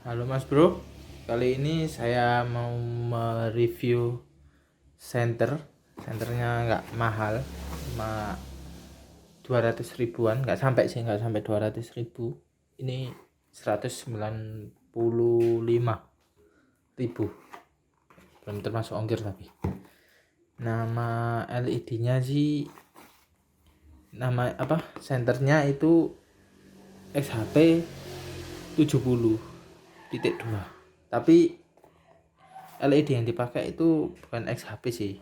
Halo Mas Bro, kali ini saya mau mereview senternya nggak mahal, cuma 200 ribuan, nggak sampai sih, nggak sampai 200 ribu, ini 195 ribu, belum termasuk ongkir. Tapi nama LED nya sih, nama apa, senternya itu XHP 70.2, tapi LED yang dipakai itu bukan XHP sih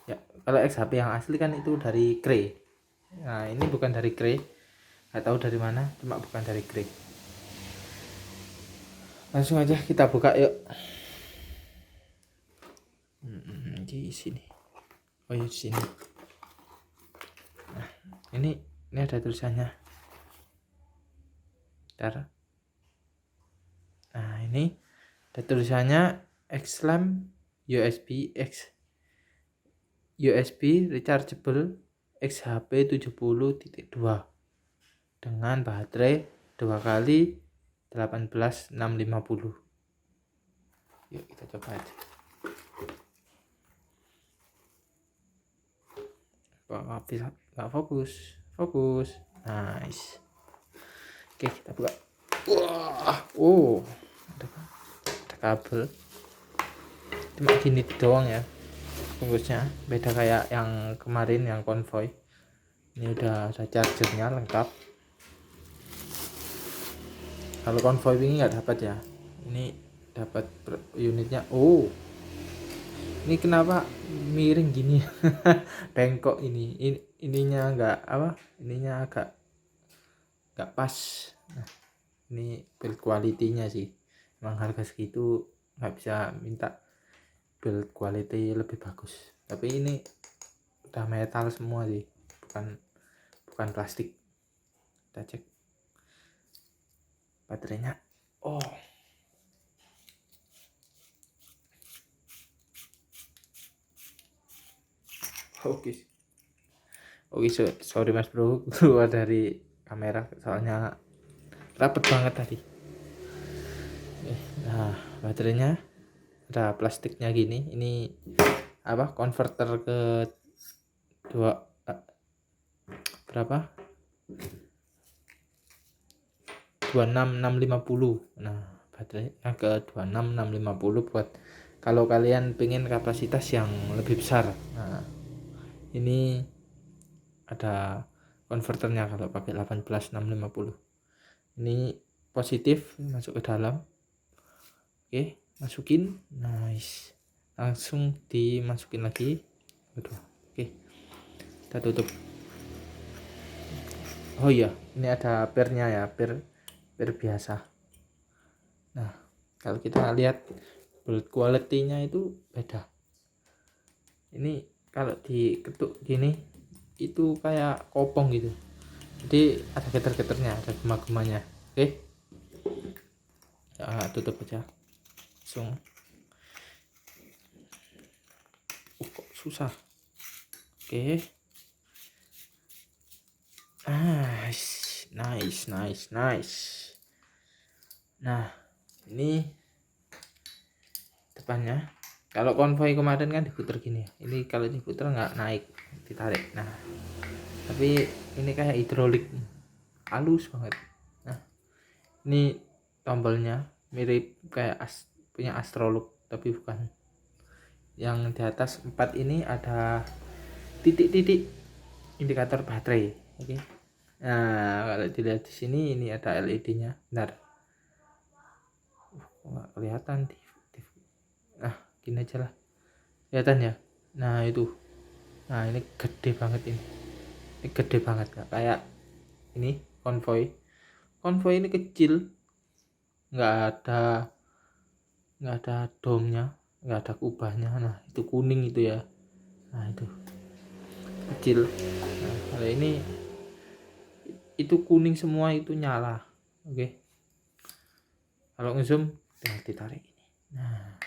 ya. Kalau XHP yang asli kan itu dari Grey, nah ini bukan dari Grey, nggak tahu dari mana, cuma bukan dari Grey. Langsung aja kita buka yuk. Di sini, oh iya di sini. Nah, ini ada tulisannya. Bentar. Nah ini ada tulisannya XLAMP USB rechargeable XHP 70.2 dengan baterai 2 kali 18650. Yuk kita coba aja. Bisa nggak fokus. Nice. Oke, kita buka. Wah, ada kabel, cuma gini doang ya bungkusnya, beda kayak yang kemarin yang konvoy. Ini udah ada chargernya lengkap. Kalau konvoy ini nggak dapat ya, ini dapat unitnya. Ini kenapa miring gini? Bengkok ininya nggak apa, ininya agak nggak pas. Nah, ini build quality-nya sih, emang harga segitu nggak bisa minta build quality lebih bagus. Tapi ini udah metal semua sih, bukan plastik. Kita cek baterainya. Oke. Sorry Mas Bro, keluar dari kamera soalnya rapet banget tadi. Nah, baterainya ada plastiknya gini. Ini apa, converter ke berapa, 26650. Nah, baterainya ke 26650 buat kalau kalian pengen kapasitas yang lebih besar. Nah, ini ada konverternya kalau pakai 18650. Ini positif, masuk ke dalam. Oke, masukin. Nice. Langsung dimasukin lagi. Oke, kita tutup. Oh iya, ini ada pernya ya, per biasa. Nah, kalau kita lihat build quality-nya itu beda. Ini kalau diketuk gini itu kayak kopong gitu, jadi ada getar-getarnya, ada gema-gemanya. Oke, ya, tutup aja langsung. Kok susah. Oke, nice. Nah, ini depannya. Kalau konvoy kemarin kan diputer gini, ini kalau diputer nggak naik, ditarik. Nah, tapi ini kayak hidrolik, halus banget. Nah, ini tombolnya mirip kayak punya Astrolux, tapi bukan. Yang di atas 4 ini ada titik-titik indikator baterai. Oke. Nah, kalau dilihat di sini ini ada LED-nya. Bentar. Nggak kelihatan. Nah, gini aja lah. Kelihatan ya? Nah, itu. Nah, ini gede banget ini. Ini gede banget, nggak kayak ini konvoy. Konvoy ini kecil. Nggak ada domnya, nggak ada kubahnya. Nah, itu kuning itu ya. Nah, itu kecil. Nah, kalau ini itu kuning semua, itu nyala. Oke. Kalau ngezoom tinggal ditarik ini. Nah,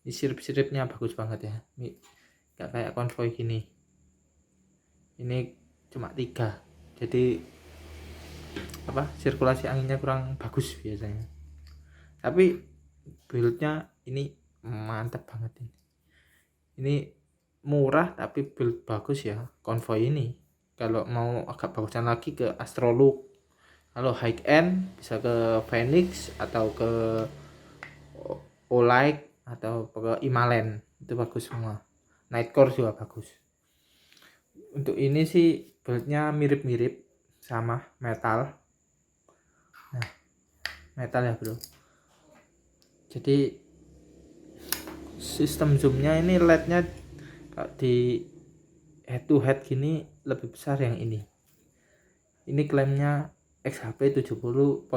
ini sirip-siripnya bagus banget ya. Ini nggak kayak konvoy gini. Ini cuma 3, jadi apa, sirkulasi anginnya kurang bagus biasanya. Tapi buildnya ini mantap banget ini murah tapi build bagus ya Convoy ini. Kalau mau agak bagusan lagi ke Astrolook, kalau high end bisa ke Phoenix atau ke Olight atau ke Himalayan, itu bagus semua. Nightcore juga bagus. Untuk ini sih buildnya mirip-mirip sama metal. Nah, metal ya bro. Jadi sistem zoomnya ini LED-nya di head to head gini lebih besar yang ini klaimnya XHP 70.2,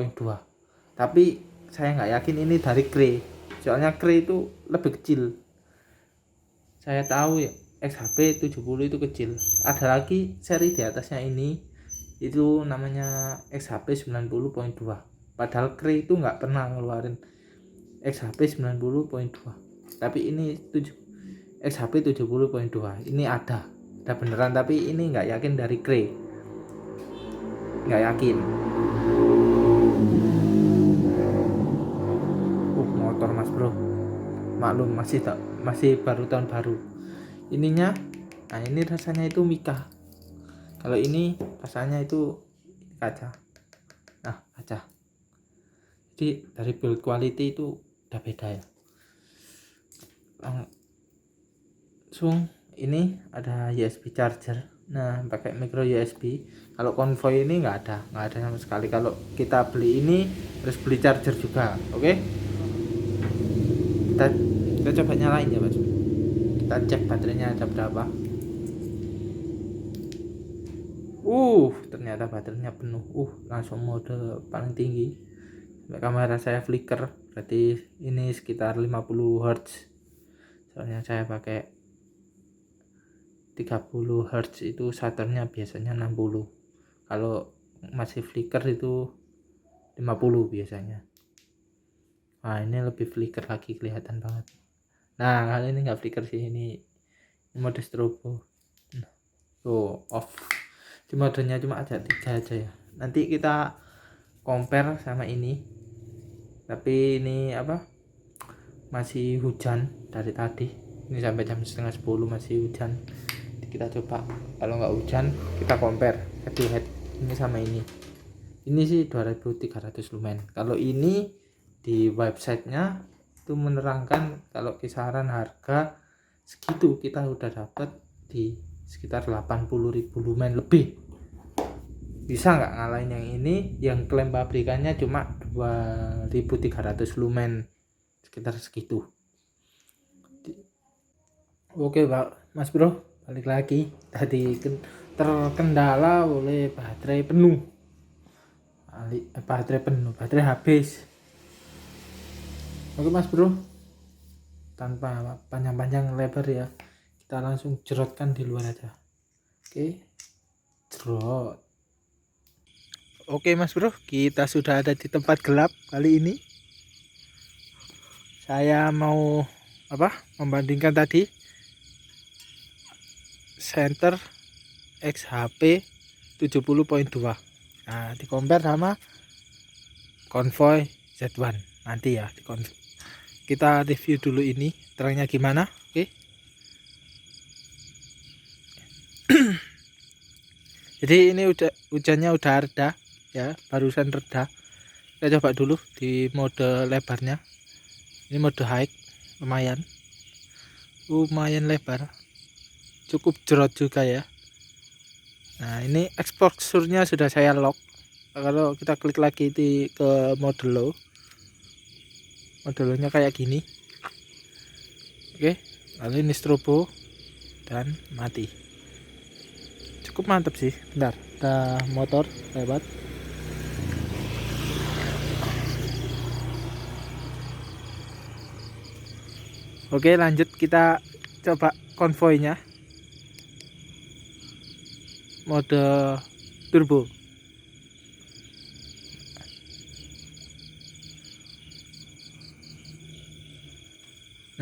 tapi saya nggak yakin ini dari Cree, soalnya Cree itu lebih kecil. Saya tahu ya XHP 70 itu kecil. Ada lagi seri di atasnya ini itu namanya XHP 90.2, padahal Cree itu nggak pernah ngeluarin XHP 90.2, tapi ini XHP 70.2 ini ada beneran, tapi ini nggak yakin dari Cree, nggak yakin. Motor mas bro, maklum masih baru tahun baru ininya. Nah ini rasanya itu Mika, kalau ini rasanya itu kaca. Nah kaca, jadi dari build quality itu udah beda ya. Langsung ini ada USB charger, nah pakai micro USB. Kalau Convoy ini nggak ada sama sekali. Kalau kita beli ini harus beli charger juga. Oke, kita coba nyalain ya mas, kita cek baterainya ada berapa. Ternyata baterainya penuh. Langsung mode paling tinggi. Kamera saya flicker, berarti ini sekitar 50 Hz, soalnya saya pakai 30 Hz, itu shutternya biasanya 60. Kalau masih flicker itu 50 biasanya. Nah ini lebih flicker lagi, kelihatan banget. Nah kali ini nggak flicker sih, ini mode strobo. Tuh off. Di modenya cuma ada 3 aja ya. Nanti kita compare sama ini. Tapi ini apa, masih hujan dari tadi, ini sampai jam 9:30 masih hujan. Kita coba kalau nggak hujan kita compare head to head ini sama ini sih 2300 lumen. Kalau ini di websitenya itu menerangkan kalau kisaran harga segitu kita udah dapat di sekitar 80.000 lumen lebih. Bisa nggak ngalahin yang ini yang klaim pabrikannya cuma 2300 lumen, sekitar segitu. Oke pak mas bro, balik lagi. Tadi terkendala oleh baterai habis. Oke mas bro, tanpa panjang-panjang lebar ya, kita langsung jerotkan di luar aja. Oke, jerot. Oke mas bro, kita sudah ada di tempat gelap kali ini. Saya mau membandingkan tadi center XHP 70.2. Nah di compare sama Convoy Z1 nanti ya. Kita review dulu ini terangnya gimana. Oke. Jadi ini hujannya udah reda ya, barusan reda. Kita coba dulu di mode lebarnya. Ini mode high, lumayan lebar, cukup jerot juga ya. Nah ini exposure-nya sudah saya lock. Kalau kita klik lagi ke mode low, mode low-nya kayak gini. Oke, lalu ini strobo dan mati. Cukup mantap sih. Bentar, ada motor lewat. Oke, lanjut kita coba konvoynya mode turbo.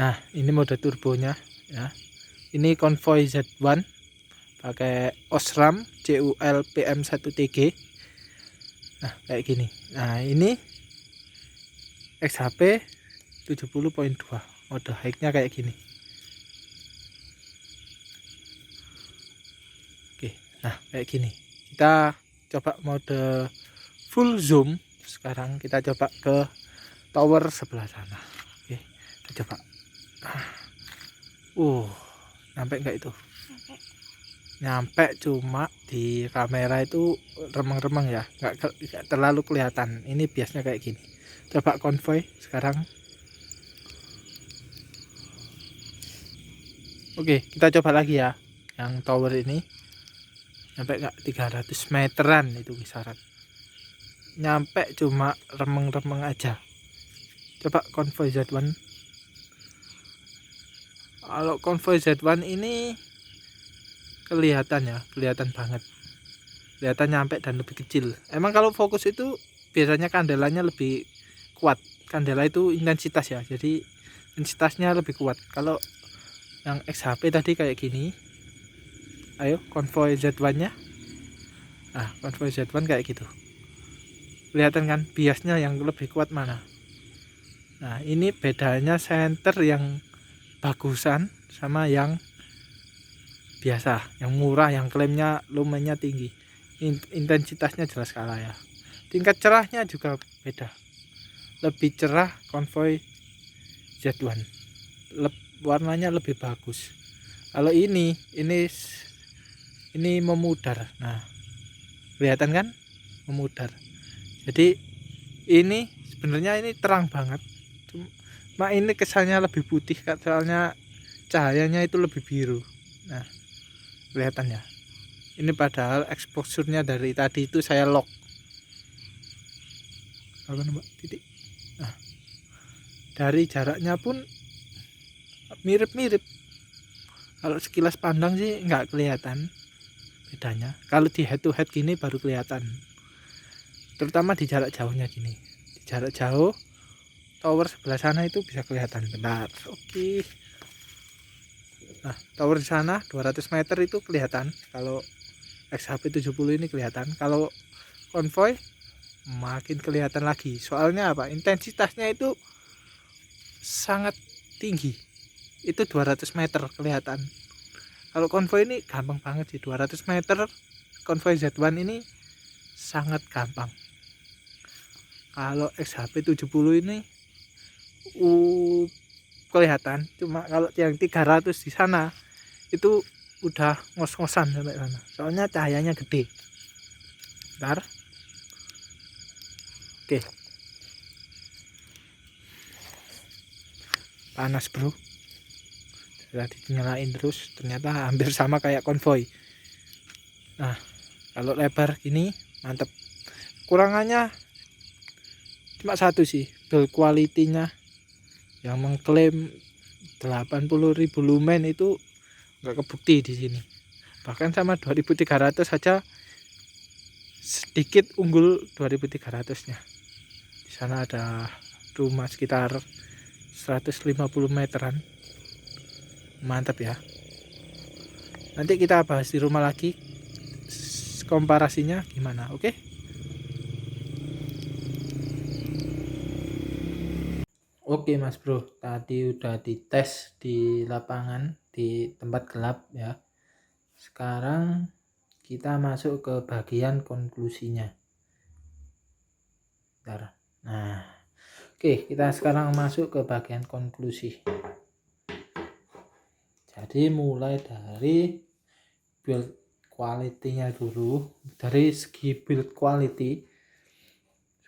Nah ini mode turbonya ya. Ini Convoy Z1 pakai Osram CUL PM1TG. Nah kayak gini. Nah ini XHP 70.2, mode high-nya kayak gini. Oke, nah kayak gini. Kita coba mode full zoom. Sekarang kita coba ke tower sebelah sana. Oke, kita coba. Nyampe nggak itu? Nyampe, cuma di kamera itu remeng-remeng ya, nggak terlalu kelihatan. Ini biasanya kayak gini. Coba konvoy sekarang. Oke, kita coba lagi ya. Yang tower ini nyampe nggak? 300 meteran itu kisaran. Nyampe cuma remeng-remeng aja. Coba konvoy Z1. Kalau konvoy Z1 ini kelihatan ya, kelihatan banget, kelihatan nyampe dan lebih kecil. Emang kalau fokus itu biasanya kandelanya lebih kuat. Kandela itu intensitas ya, jadi intensitasnya lebih kuat. Kalau yang XHP tadi kayak gini, ayo konvoy Z1 nya. Nah, konvoy Z1 kayak gitu, kelihatan kan biasnya yang lebih kuat mana. Nah, ini bedanya senter yang bagusan sama yang biasa, yang murah, yang klaimnya lumennya tinggi. Intensitasnya jelas kalah ya. Tingkat cerahnya juga beda, lebih cerah konvoy Z1, warnanya lebih bagus. Kalau ini memudar. Nah, kelihatan kan memudar. Jadi ini sebenarnya ini terang banget, cuma ini kesannya lebih putih soalnya cahayanya itu lebih biru. Nah, kelihatan ya, ini padahal exposure-nya dari tadi itu saya lock. Titik. Nah, dari jaraknya pun mirip-mirip. Kalau sekilas pandang sih nggak kelihatan bedanya. Kalau di head to head gini baru kelihatan, terutama di jarak jauhnya gini. Di jarak jauh tower sebelah sana itu bisa kelihatan. Bentar, oke. Nah, tower di sana 200 meter itu kelihatan. Kalau XHP 70 ini kelihatan. Kalau konvoy makin kelihatan lagi. Soalnya apa? Intensitasnya itu sangat tinggi. Itu 200 meter kelihatan. Kalau konvoy ini gampang banget sih. 200 meter konvoy Z1 ini sangat gampang. Kalau XHP 70 ini kelihatan, cuma kalau yang 300 di sana itu udah ngos-ngosan sampai sana. Soalnya cahayanya gede. Bentar. Oke. Panas, bro. Tadi dinyalain terus, ternyata hampir sama kayak konvoy. Nah, kalau lebar gini mantep. Kurangannya cuma satu sih, build quality-nya yang mengklaim 80.000 lumen itu nggak kebukti di sini. Bahkan sama 2300 saja sedikit unggul 2300-nya. Di sana ada rumah sekitar 150 meteran. Mantap ya. Nanti kita bahas di rumah lagi komparasinya gimana, oke? Oke Mas Bro, tadi udah dites di lapangan, di tempat gelap ya. Sekarang kita masuk ke bagian konklusinya. Bentar. Nah, oke, kita sekarang masuk ke bagian konklusi. Jadi mulai dari build quality-nya dulu. Dari segi build quality,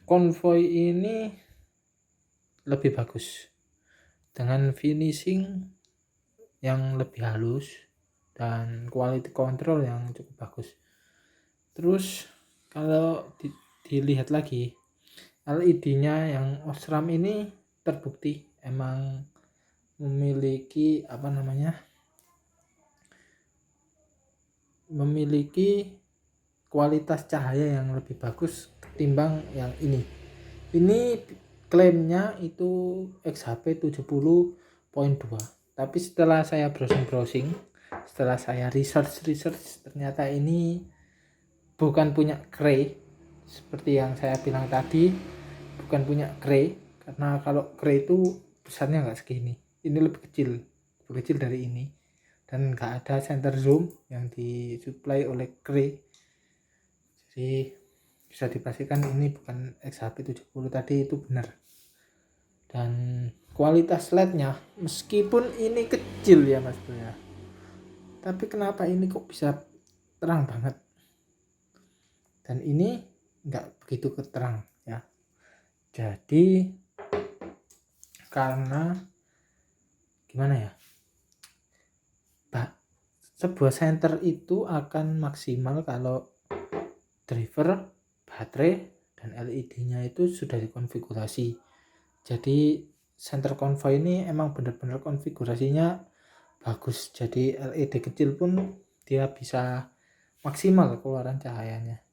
konvoy ini lebih bagus dengan finishing yang lebih halus dan quality control yang cukup bagus. Terus kalau dilihat lagi, LED-nya yang Osram ini terbukti emang memiliki memiliki kualitas cahaya yang lebih bagus ketimbang yang ini. Ini klaimnya itu XHP 70.2, tapi setelah saya browsing, setelah saya research, ternyata ini bukan punya Grey seperti yang saya bilang tadi, bukan punya Grey, karena kalau Cray itu besarnya nggak segini, ini lebih kecil dari ini, dan nggak ada center zoom yang disuplai oleh Cray. Jadi bisa dipastikan ini bukan XHP70 tadi itu benar. Dan kualitas LED-nya meskipun ini kecil ya Mas Bro ya, tapi kenapa ini kok bisa terang banget, dan ini nggak begitu terang ya. Jadi karena gimana ya, sebuah senter itu akan maksimal kalau driver, baterai, dan LED-nya itu sudah dikonfigurasi. Jadi center convoy ini emang benar-benar konfigurasinya bagus, jadi LED kecil pun dia bisa maksimal keluaran cahayanya.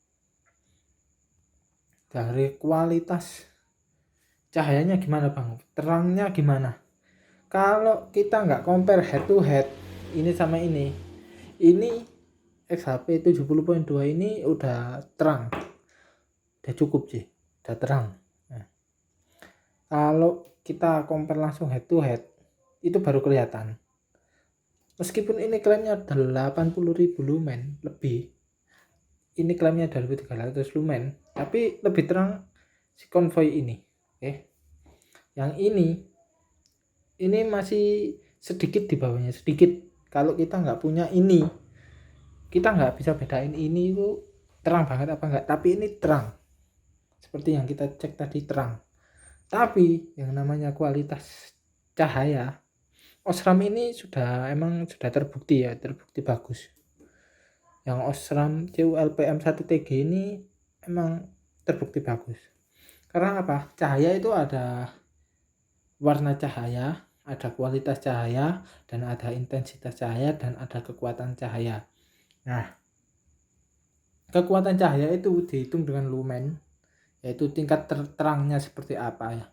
Dari kualitas cahayanya gimana Bang? Terangnya gimana? Kalau kita nggak compare head to head ini sama ini XHP 70.2 ini udah terang, udah cukup sih, udah terang. Nah, kalau kita compare langsung head to head itu baru kelihatan. Meskipun ini klaimnya 80.000 lumen lebih, ini klaimnya 2300 lumen, tapi lebih terang si convoy ini. Yang ini masih sedikit di bawahnya, sedikit. Kalau kita nggak punya ini, kita nggak bisa bedain ini itu terang banget apa enggak, tapi ini terang seperti yang kita cek tadi, terang. Tapi yang namanya kualitas cahaya Osram ini emang sudah terbukti bagus. Yang Osram CULPM 1TG ini emang terbukti bagus. Karena apa? Cahaya itu ada warna cahaya, ada kualitas cahaya, dan ada intensitas cahaya, dan ada kekuatan cahaya. Nah, kekuatan cahaya itu dihitung dengan lumen, yaitu tingkat terangnya seperti apa ya.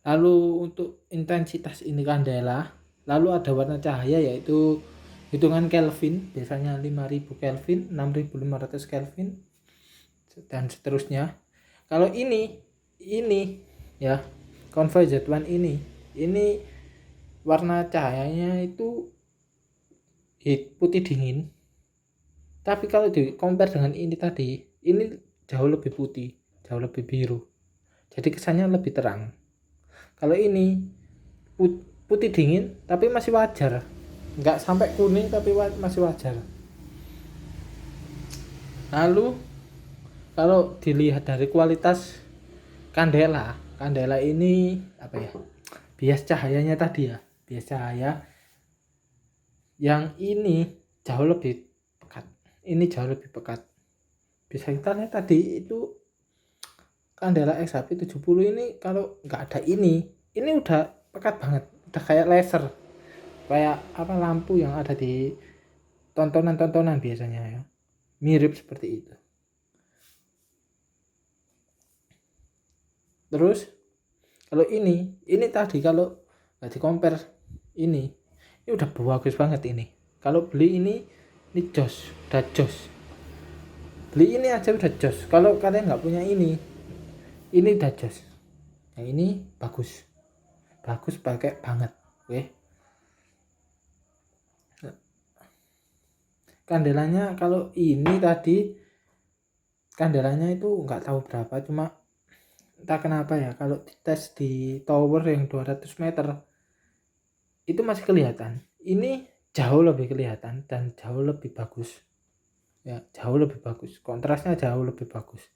Lalu untuk intensitas ini kandela, lalu ada warna cahaya yaitu hitungan Kelvin, biasanya 5000 Kelvin, 6500 Kelvin, dan seterusnya. Kalau ini ya, Convoy Z1 ini warna cahayanya itu putih dingin. Tapi kalau di compare dengan ini tadi, ini jauh lebih putih, jauh lebih biru. Jadi kesannya lebih terang. Kalau ini putih dingin tapi masih wajar, nggak sampai kuning tapi masih wajar. Lalu kalau dilihat dari kualitas kandela ini apa ya, bias cahayanya tadi ya, bias cahaya yang ini jauh lebih pekat, ini jauh lebih pekat. Bisa kita lihat tadi itu kandela XHP 70 ini kalau nggak ada ini udah pekat banget, udah kayak laser, kayak apa, lampu yang ada di tontonan biasanya ya, mirip seperti itu. Terus kalau ini tadi kalau nggak di compare ini udah bagus banget. Ini kalau beli ini jos, udah jos, beli ini aja udah jos. Kalau kalian nggak punya ini udah jos. Yang ini bagus pakai banget. Kandelanya kalau ini tadi kandelanya itu nggak tahu berapa, cuma entah kenapa ya, kalau dites di tower yang 200 meter itu masih kelihatan. Ini jauh lebih kelihatan dan jauh lebih bagus ya, jauh lebih bagus, kontrasnya jauh lebih bagus.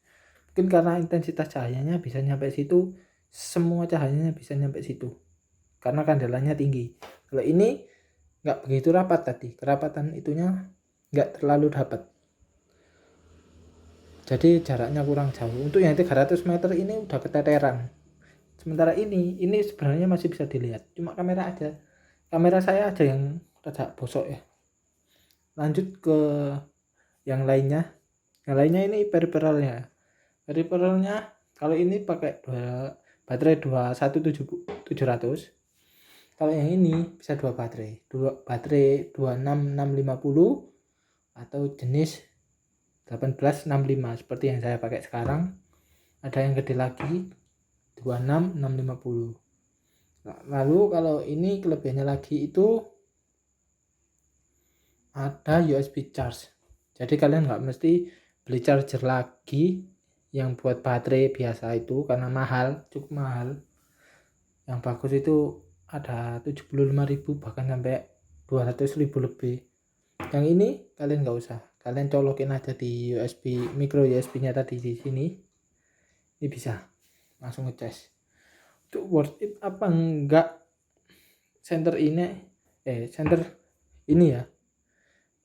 Mungkin karena intensitas cahayanya bisa nyampe situ, semua cahayanya bisa nyampe situ karena kandelanya tinggi. Kalau ini nggak begitu rapat, tadi kerapatan itunya nggak terlalu dapat, jadi jaraknya kurang jauh. Untuk yang 300 meter ini udah keteteran. Sementara ini sebenarnya masih bisa dilihat, cuma kamera saya aja yang rada bosok ya. Lanjut ke yang lainnya ini periferalnya. Kalau ini pakai baterai 21700. Kalau yang ini bisa dua baterai 26650 atau jenis 1865 seperti yang saya pakai sekarang. Ada yang gede lagi 26650. Lalu kalau ini kelebihannya lagi itu ada USB charge. Jadi kalian nggak mesti beli charger lagi yang buat baterai biasa itu karena mahal, cukup mahal. Yang bagus itu ada 75.000 bahkan sampai 200.000 lebih. Yang ini kalian nggak usah, kalian colokin aja di USB, micro USB nya tadi di sini. Ini bisa langsung ngecas. Itu worth it apa enggak center ini ya,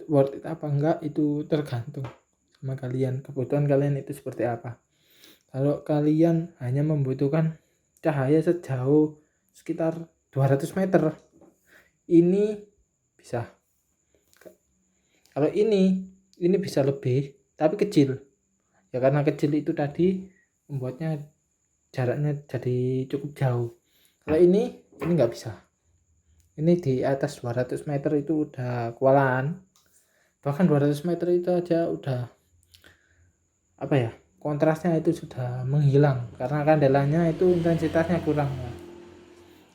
worth it apa enggak itu tergantung sama kalian, kebutuhan kalian itu seperti apa. Kalau kalian hanya membutuhkan cahaya sejauh sekitar 200 meter, ini bisa. Kalau ini bisa lebih tapi kecil ya, karena kecil itu tadi membuatnya jaraknya jadi cukup jauh. Kalau ini nggak bisa, ini di atas 200 meter itu udah kewalahan. Bahkan 200 meter itu aja udah apa ya, kontrasnya itu sudah menghilang karena kandelanya itu intensitasnya kurang.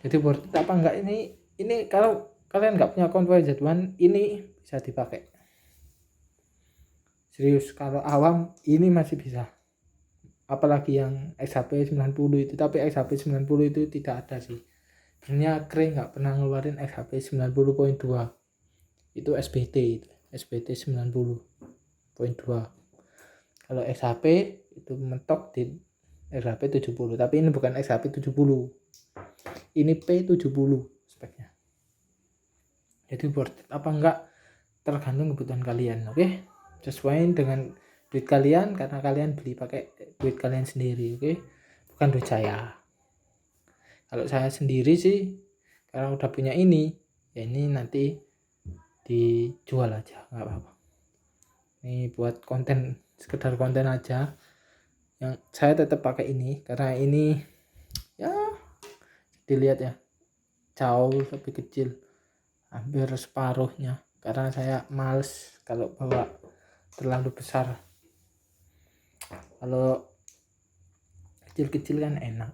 Jadi worth it apa enggak ini kalau kalian nggak punya konvoy Z1 ini bisa dipakai serius. Kalau awam ini masih bisa, apalagi yang XHP 90 itu. Tapi XHP 90 itu tidak ada sih sebenarnya. Kre nggak pernah ngeluarin XHP 90.2, itu SBT, itu SBT 90.2. Kalau XHP itu mentok di XHP 70, tapi ini bukan XHP 70, ini P70 speknya. Jadi worth it apa enggak tergantung kebutuhan kalian. Oke, sesuai dengan duit kalian, karena kalian beli pakai duit kalian sendiri. Oke, bukan duit saya. Kalau saya sendiri sih karena udah punya ini ya, ini nanti dijual aja nggak apa-apa. Ini buat konten, sekedar konten aja. Yang saya tetap pakai ini karena ini ya dilihat ya jauh lebih kecil, hampir separuhnya, karena saya males kalau bawa terlalu besar. Kalau kecil-kecil kan enak.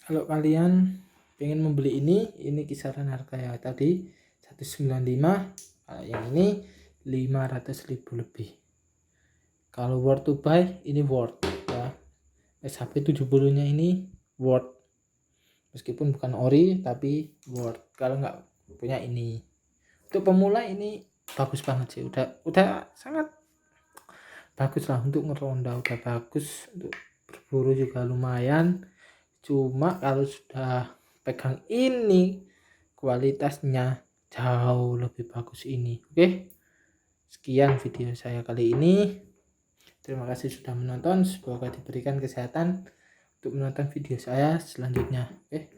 Kalau kalian pengen membeli ini kisaran harga ya tadi 195, yang ini 500.000 lebih. Kalau worth to buy, ini worth ya. SHP 70 nya ini worth, meskipun bukan ori tapi worth. Kalau nggak punya ini, untuk pemula ini bagus banget sih, udah sangat bagus lah untuk ngeronda, udah bagus untuk berburu juga lumayan. Cuma kalau sudah pegang ini kualitasnya jauh lebih bagus ini. Oke, sekian video saya kali ini. Terima kasih sudah menonton, semoga diberikan kesehatan untuk menonton video saya selanjutnya. Oke.